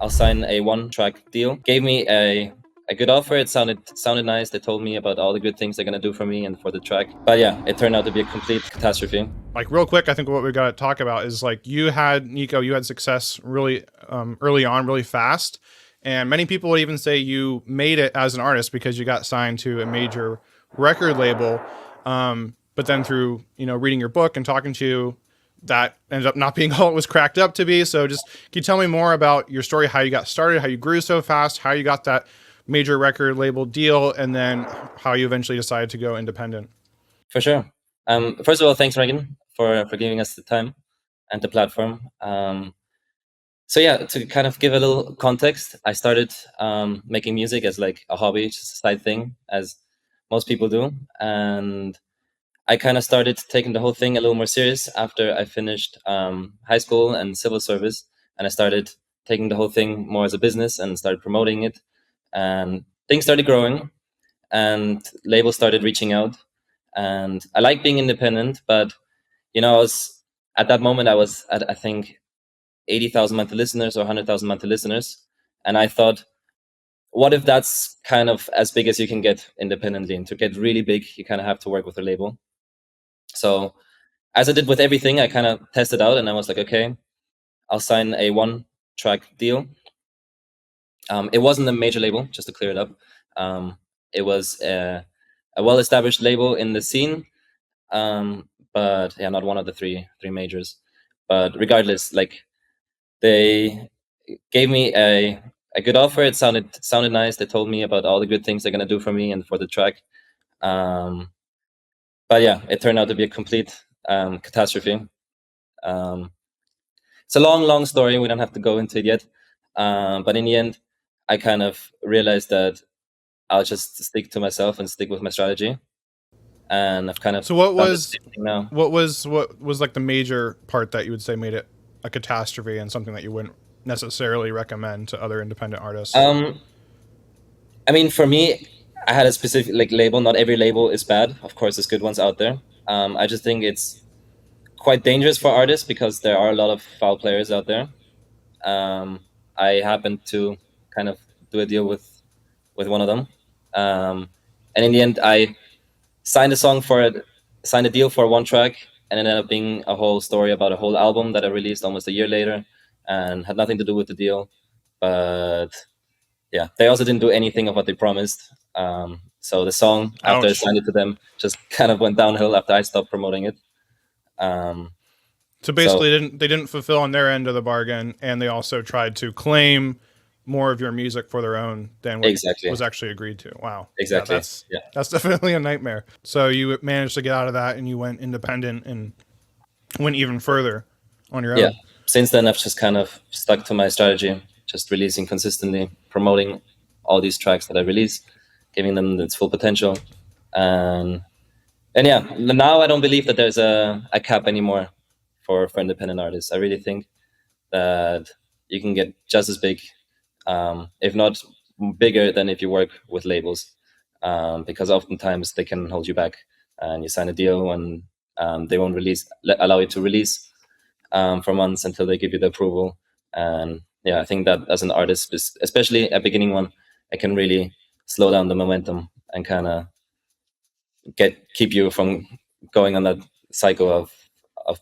I'll sign a one-track deal. Gave me a good offer. It sounded nice. They told me about all the good things they're gonna do for me and for the track. But yeah, it turned out to be a complete catastrophe. Like real quick, I think what we got to talk about is like you had success really early on, really fast. And many people would even say you made it as an artist because you got signed to a major record label. But then through, reading your book and talking to you, that ended up not being all it was cracked up to be. So just, can you tell me more about your story, how you got started, how you grew so fast, how you got that major record label deal, and then how you eventually decided to go independent? For sure. First of all, thanks, Reagan, for giving us the time and the platform. So yeah, to kind of give a little context, I started making music as like a hobby, just a side thing, as most people do. And I kind of started taking the whole thing a little more serious after I finished high school and civil service. And I started taking the whole thing more as a business and started promoting it. And things started growing and labels started reaching out. And I like being independent, but at that moment I was at, I think, 80,000 monthly listeners or 100,000 monthly listeners. And I thought, what if that's kind of as big as you can get independently? And to get really big, you kind of have to work with a label. So as I did with everything, I kind of tested out and I was like, okay, I'll sign a one-track deal. It wasn't a major label, just to clear it up. It was a well-established label in the scene, but yeah, not one of the three majors. But regardless, like, they gave me a good offer. It sounded nice. They told me about all the good things they're gonna do for me and for the track. But yeah, it turned out to be a complete catastrophe. It's a long story. We don't have to go into it yet. But in the end, I kind of realized that I'll just stick to myself and stick with my strategy. And I've kind of So what was like the major part that you would say made it a catastrophe and something that you wouldn't necessarily recommend to other independent artists? I mean, for me, I had a specific label. Not every label is bad. Of course, there's good ones out there. I just think it's quite dangerous for artists because there are a lot of foul players out there. I happened to kind of do a deal with one of them, and in the end, I signed a deal for one track, and it ended up being a whole story about a whole album that I released almost a year later, and had nothing to do with the deal. But yeah, they also didn't do anything of what they promised. So the song, after I signed it to them, just kind of went downhill after I stopped promoting it. So basically, they didn't fulfill on their end of the bargain, and they also tried to claim more of your music for their own than what was actually agreed to. Wow. Exactly. Yeah, that's definitely a nightmare. So you managed to get out of that, and you went independent and went even further on your own. Yeah. Since then, I've just kind of stuck to my strategy, just releasing consistently, promoting all these tracks that I release, giving them its full potential. And yeah, now I don't believe that there's a cap anymore for independent artists. I really think that you can get just as big, if not bigger than if you work with labels, because oftentimes they can hold you back and you sign a deal and they won't allow you to release for months until they give you the approval. And yeah, I think that as an artist, especially a beginning one, it can really slow down the momentum and kind of keep you from going on that cycle of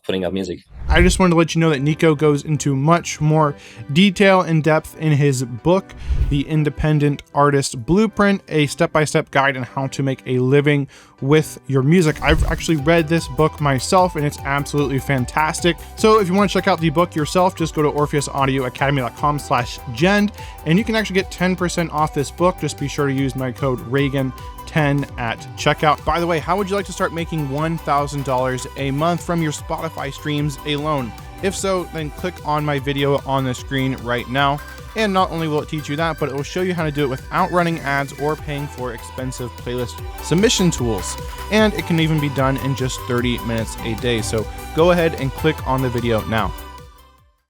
putting out music. I just wanted to let you know that Nico goes into much more detail and depth in his book, The Independent Artist Blueprint, a step-by-step guide on how to make a living with your music. I've actually read this book myself and it's absolutely fantastic. So if you want to check out the book yourself, just go to orpheusaudioacademy.com/Jend and you can actually get 10% off this book. Just be sure to use my code Reagan10 at checkout. By the way, how would you like to start making $1,000 a month from your Spotify streams alone? If so, then click on my video on the screen right now. And not only will it teach you that, but it will show you how to do it without running ads or paying for expensive playlist submission tools. And it can even be done in just 30 minutes a day. So go ahead and click on the video now.